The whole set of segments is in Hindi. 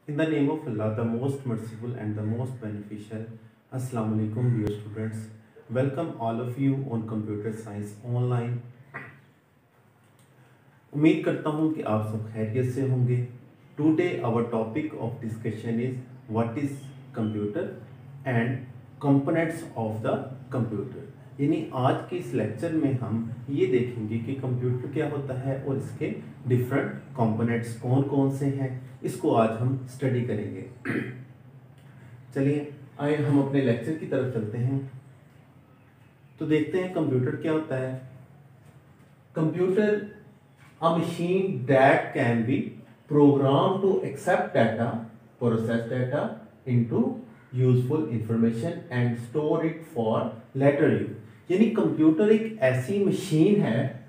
In the name of Allah, the most merciful and the most beneficial. Assalamu alaikum, dear students. Welcome all of you on Computer Science Online. उम्मीद करता हूँ कि आप सब खैरियत से होंगे. Today our topic of discussion is what is computer and components of the computer. यानी आज के इस लेक्चर में हम ये देखेंगे कि कंप्यूटर क्या होता है और इसके डिफरेंट कंपोनेंट्स कौन कौन से हैं. इसको आज हम स्टडी करेंगे. चलिए आइए हम अपने लेक्चर की तरफ चलते हैं. तो देखते हैं कंप्यूटर क्या होता है. Computer a machine that can be program to accept data, process data into useful information and store it for later use. यानी कंप्यूटर एक ऐसी मशीन है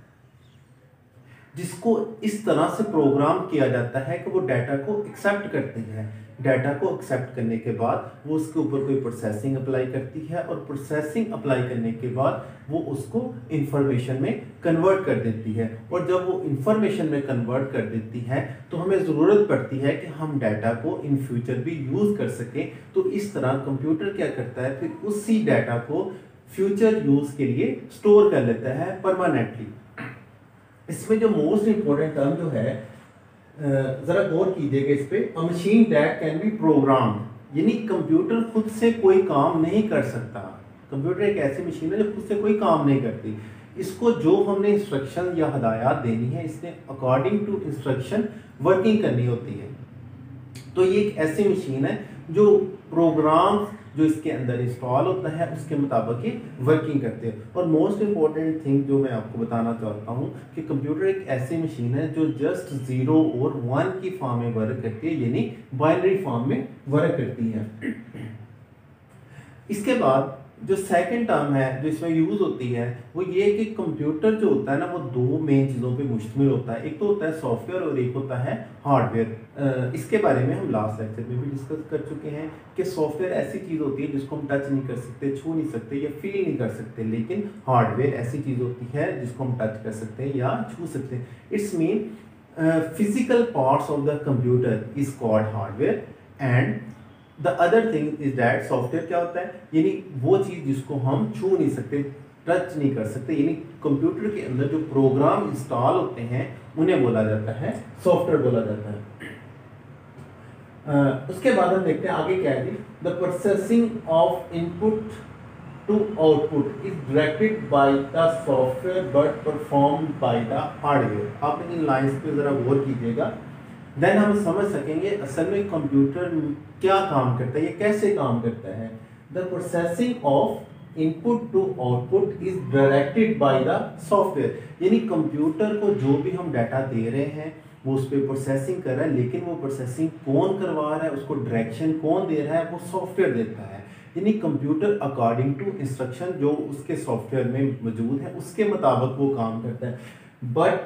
जिसको इस तरह से प्रोग्राम किया जाता है कि वो डाटा को एक्सेप्ट करती है. डाटा को एक्सेप्ट करने के बाद वो उसके ऊपर कोई प्रोसेसिंग अप्लाई करती है और प्रोसेसिंग अप्लाई करने के बाद वो उसको इंफॉर्मेशन में कन्वर्ट कर देती है. और जब वो इंफॉर्मेशन में कन्वर्ट कर देती है तो हमें ज़रूरत पड़ती है कि हम डाटा को इन फ्यूचर भी यूज़ कर सकें. तो इस तरह कंप्यूटर क्या करता है, फिर उसी डाटा को फ्यूचर यूज़ के लिए स्टोर कर लेता है परमानेंटली. इसमें जो मोस्ट इंपॉर्टेंट टर्म जो है, जरा गौर कीजिएगा इस पे. A machine that can be program, यानी कंप्यूटर खुद से कोई काम नहीं कर सकता. कंप्यूटर एक ऐसी मशीन है जो खुद से कोई काम नहीं करती. इसको जो हमने इंस्ट्रक्शन या हदायत देनी है, इसने अकॉर्डिंग टू इंस्ट्रक्शन वर्किंग करनी होती है. तो ये एक ऐसी मशीन है जो प्रोग्राम जो इसके अंदर इंस्टॉल होता है उसके मुताबिक ही वर्किंग करते हैं. और मोस्ट इंपॉर्टेंट थिंग जो मैं आपको बताना चाहता हूँ कि कंप्यूटर एक ऐसी मशीन है जो जस्ट 0 और 1 की फॉर्म में वर्क करती है, यानी बाइनरी फॉर्म में वर्क करती है. इसके बाद जो सेकंड टर्म है जो इसमें यूज होती है वो ये है कि कंप्यूटर जो होता है ना, वो दो मेन चीज़ों पे मुश्तमिल होता है. एक तो होता है सॉफ्टवेयर और एक होता है हार्डवेयर. इसके बारे में हम लास्ट लेक्चर में भी डिस्कस कर चुके हैं कि सॉफ्टवेयर ऐसी चीज़ होती है जिसको हम टच नहीं कर सकते, छू नहीं सकते या फील नहीं कर सकते. लेकिन हार्डवेयर ऐसी चीज़ होती है जिसको हम टच कर सकते हैं या छू सकते हैं. It's mean physical parts of the computer is called hardware and the other thing is that software क्या होता है, यानी वो चीज़ जिसको हम छू नहीं सकते, टच नहीं कर सकते. यानी कंप्यूटर के अंदर जो प्रोग्राम इंस्टॉल होते हैं उन्हें बोला जाता है सॉफ्टवेयर बोला जाता है. उसके बाद हम देखते हैं आगे क्या है. The processing of input to output is directed by the software but performed by the hardware. आप इन लाइंस पे जरा गौर कीजिएगा, देन हम समझ सकेंगे असल में कंप्यूटर क्या काम करता है, ये कैसे काम करता है. The processing of input to output is directed by the software. यानी कंप्यूटर को जो भी हम डाटा दे रहे हैं वो उस पर प्रोसेसिंग कर रहा है, लेकिन वो प्रोसेसिंग कौन करवा रहा है, उसको डायरेक्शन कौन दे रहा है, वो सॉफ्टवेयर देता है. यानी कंप्यूटर अकॉर्डिंग टू इंस्ट्रक्शन जो उसके सॉफ्टवेयर में मौजूद है उसके मुताबिक वो काम करता है, but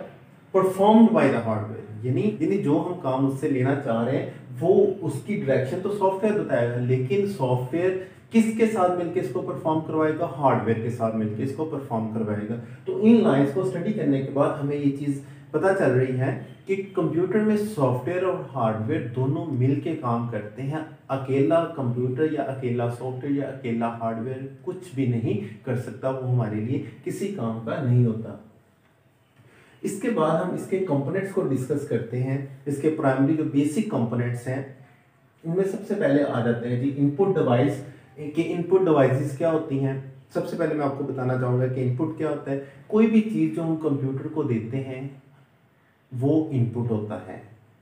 performed by the hardware. यानी जो हम काम उससे लेना चाह रहे हैं वो उसकी डायरेक्शन तो सॉफ्टवेयर बताएगा, लेकिन सॉफ्टवेयर किसके साथ मिलकर इसको परफॉर्म करवाएगा, हार्डवेयर के साथ मिलकर इसको परफॉर्म करवाएगा. तो इन लाइंस को स्टडी करने के बाद हमें ये चीज़ पता चल रही है कि कंप्यूटर में सॉफ्टवेयर और हार्डवेयर दोनों मिलके काम करते हैं. अकेला कंप्यूटर या अकेला सॉफ्टवेयर या अकेला हार्डवेयर कुछ भी नहीं कर सकता, वो हमारे लिए किसी काम का नहीं होता. इसके बाद हम इसके कंपोनेंट्स को डिस्कस करते हैं. इसके प्राइमरी जो बेसिक कंपोनेंट्स हैं उनमें सबसे पहले आ जाते हैं जी इनपुट डिवाइस. कि इनपुट डिवाइसेस क्या होती हैं. सबसे पहले मैं आपको बताना चाहूँगा कि इनपुट क्या होता है. कोई भी चीज़ जो हम कंप्यूटर को देते हैं वो इनपुट होता है,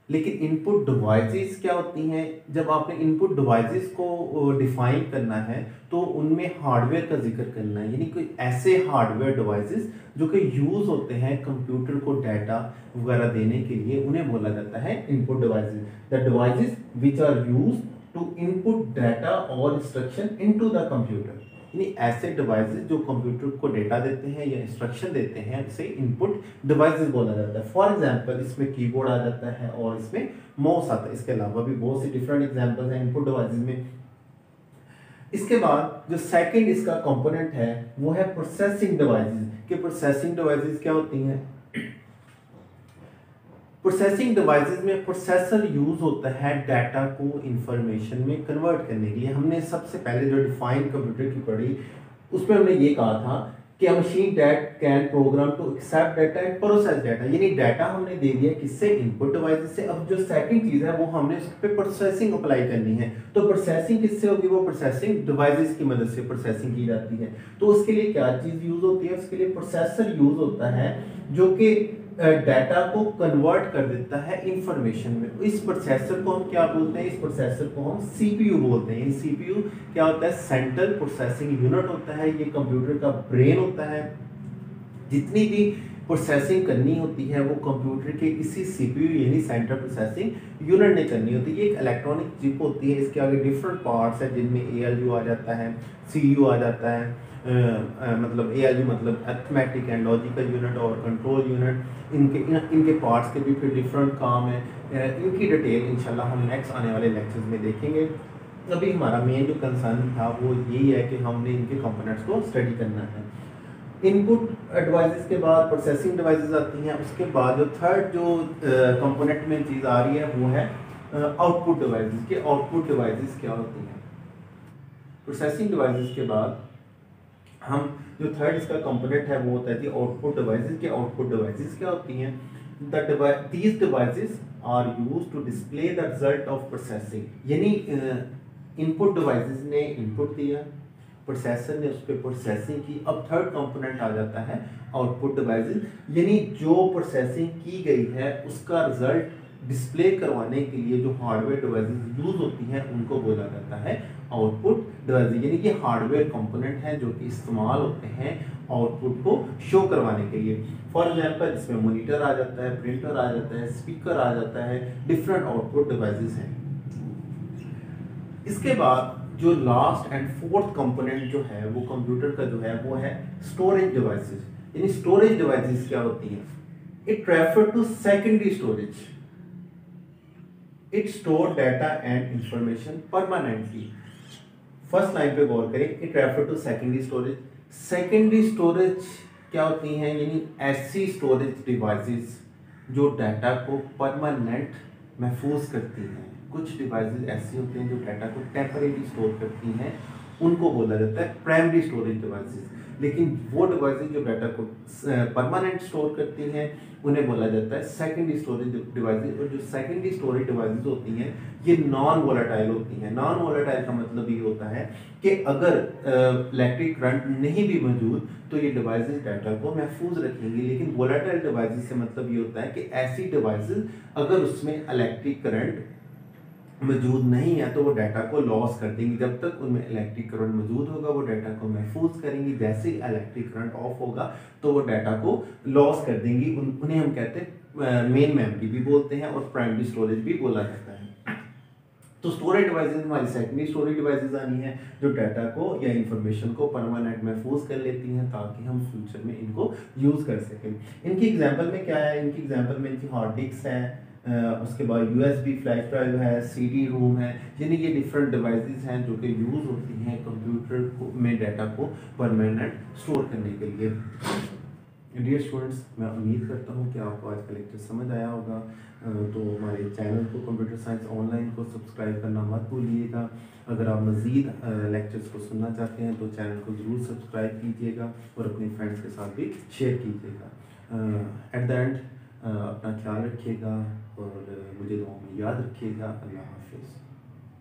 लेकिन इनपुट डिवाइसेस क्या होती हैं. जब आपने इनपुट डिवाइसेस को डिफाइन करना है तो उनमें हार्डवेयर का जिक्र करना है. यानी कोई ऐसे हार्डवेयर डिवाइसेस जो कि यूज़ होते हैं कंप्यूटर को डाटा वगैरह देने के लिए, उन्हें बोला जाता है input devices. The devices which are used to input data और इंस्ट्रक्शन इनटू द कंप्यूटर. यानी ऐसे डिवाइसेस जो कंप्यूटर को डेटा देते हैं या इंस्ट्रक्शन देते हैं उसे इनपुट डिवाइसेस बोला जाता है. फॉर एग्जांपल इसमें कीबोर्ड आ जाता है और इसमें माउस आता है. इसके अलावा भी बहुत सी डिफरेंट एग्जांपल्स हैं इनपुट डिवाइसेस में. इसके बाद जो सेकंड इसका कंपोनेंट है वो है प्रोसेसिंग डिवाइसेस. कि प्रोसेसिंग डिवाइसेस क्या होती हैं. प्रोसेसिंग डिवाइसेस में प्रोसेसर यूज होता है डाटा को इंफॉर्मेशन में कन्वर्ट करने के लिए। हमने सबसे पहले जो डिफाइन कंप्यूटर की पढ़ी उसमें हमने ये कहा था कि a machine that can program to accept data and process data, यानी डाटा हमने दे दिया किससे, इनपुट डिवाइस से। अब जो सेकंड चीज है वो हमने उस पे प्रोसेसिंग अप्लाई करनी है। तो प्रोसेसिंग किससे होगी, वो प्रोसेसिंग डिवाइसेस की मदद से प्रोसेसिंग की जाती है। तो उसके लिए क्या चीज यूज होती है, उसके लिए प्रोसेसर यूज होता है जो कि डाटा को कन्वर्ट कर देता है इंफॉर्मेशन में। इस प्रोसेसर को हम क्या बोलते हैं, इस प्रोसेसर को हम सीपीयू बोलते हैं। सीपीयू क्या होता है, सेंट्रल प्रोसेसिंग यूनिट होता है, ये कंप्यूटर का ब्रेन होता है। जितनी भी प्रोसेसिंग करनी होती है वो कंप्यूटर के इसी सीपीयू यानी सेंट्रल प्रोसेसिंग यूनिट ने करनी होती है। ये एक इलेक्ट्रॉनिक चिप होती है, इसके आगे डिफरेंट पार्ट्स है जिनमें एएलयू आ जाता है, सीयू आ जाता है, मतलब एएलयू मतलब अरिथमेटिक एंड लॉजिकल यूनिट और कंट्रोल यूनिट। इनके पार्ट्स के भी फिर डिफरेंट काम है। इनकी डिटेल इंशाल्लाह हम नेक्स्ट आने वाले लेक्चर्स में देखेंगे। अभी हमारा मेन जो कंसर्न था वो यही है कि हमने इनके कंपोनेंट्स को स्टडी करना है। इनपुट डिवाइसेस के बाद प्रोसेसिंग डिवाइसेस आती हैं। उसके बाद जो थर्ड जो कंपोनेंट में चीज़ आ रही है वो है आउटपुट डिवाइसेस के। आउटपुट डिवाइसेस क्या होती हैं, प्रोसेसिंग डिवाइसेस के बाद हम जो थर्ड इसका कंपोनेंट है वो होता है जी आउटपुट डिवाइसेस के। आउटपुट डिवाइसेस क्या होती हैं, these devices are used to display the result of processing, यानी इनपुट डिवाइसेस ने इनपुट दिया, प्रोसेसर ने उस पर प्रोसेसिंग की। अब थर्ड कंपोनेंट आ जाता है आउटपुट डिवाइसेस, यानी जो प्रोसेसिंग की गई है उसका रिजल्ट डिस्प्ले करवाने के लिए जो हार्डवेयर डिवाइसेस यूज होती हैं उनको बोला जाता है आउटपुट डिवाइसेस। यानी ये हार्डवेयर कंपोनेंट हैं जो कि इस्तेमाल होते हैं आउटपुट को शो करवाने के लिए। फॉर एग्जांपल इसमें मॉनिटर आ जाता है, प्रिंटर आ जाता है, स्पीकर आ जाता है, डिफरेंट आउटपुट डिवाइसेस हैं। इसके बाद जो लास्ट एंड फोर्थ कंपोनेंट जो है वो कंप्यूटर का जो है वो है स्टोरेज डिवाइसेस। यानी स्टोरेज डिवाइसेस क्या होती हैं, it refer to secondary storage, it store data and information permanently. First line पे गौर करें, it refer to secondary storage. Secondary storage क्या होती हैं, यानी ऐसी स्टोरेज डिवाइसेस जो डाटा को परमानेंट महफूज करती हैं। कुछ डिवाइसेस ऐसी होती हैं जो डाटा को टेम्परेरी स्टोर करती हैं, उनको बोला जाता है प्राइमरी स्टोरेज डिवाइसेस। लेकिन वो डिवाइसेस जो डाटा को परमानेंट स्टोर करती हैं उन्हें बोला जाता है सेकेंडरी स्टोरेज डिवाइसेस। और जो सेकेंडरी स्टोरेज डिवाइसेस होती हैं ये नॉन वोलेटाइल होती हैं। नॉन वोलेटाइल का मतलब ये होता है कि अगर इलेक्ट्रिक करंट नहीं भी मौजूद तो ये डिवाइसेस डाटा को महफूज रखेंगी। लेकिन वोलेटाइल डिवाइसेस से मतलब ये होता है कि ऐसी डिवाइसेस अगर उसमें इलेक्ट्रिक करंट मौजूद नहीं है तो वो डाटा को लॉस कर देंगी। जब तक उनमें इलेक्ट्रिक करंट मौजूद होगा वो डाटा को महफूज करेंगी, जैसे ही इलेक्ट्रिक करंट ऑफ होगा तो वो डाटा को लॉस कर देंगी। उन्हें हम कहते हैं मेन मेमोरी भी बोलते हैं और प्राइमरी स्टोरेज भी बोला जाता है। तो स्टोरेज डिवाइसेस हमारी सेकेंडरी स्टोरेज डिवाइसेस आनी है जो डाटा को या इंफॉर्मेशन को परमानेंट महफूज कर लेती हैं ताकि हम फ्यूचर में इनको यूज कर सकें। इनकी एग्जांपल में क्या है, इनकी एग्जांपल में इनकी हार्ड डिस्क है, उसके बाद यूएसबी फ्लैश ड्राइव है, सीडी रोम है, यानी ये डिफरेंट डिवाइसेस हैं जो कि यूज होती हैं कंप्यूटर को में डाटा को परमानेंट स्टोर करने के लिए। डियर स्टूडेंट्स, मैं उम्मीद करता हूँ कि आपको आज का लेक्चर समझ आया होगा। तो हमारे चैनल को कंप्यूटर साइंस ऑनलाइन को सब्सक्राइब करना मत भूलिएगा। अगर आप मज़ीद लेक्चर्स को सुनना चाहते हैं तो चैनल को ज़रूर सब्सक्राइब कीजिएगा और अपने फ्रेंड्स के साथ भी शेयर कीजिएगा। एट द एंड अपना ख्याल रखिएगा और मुझे दुआ में याद रखिएगा। अल्लाह हाफिज़।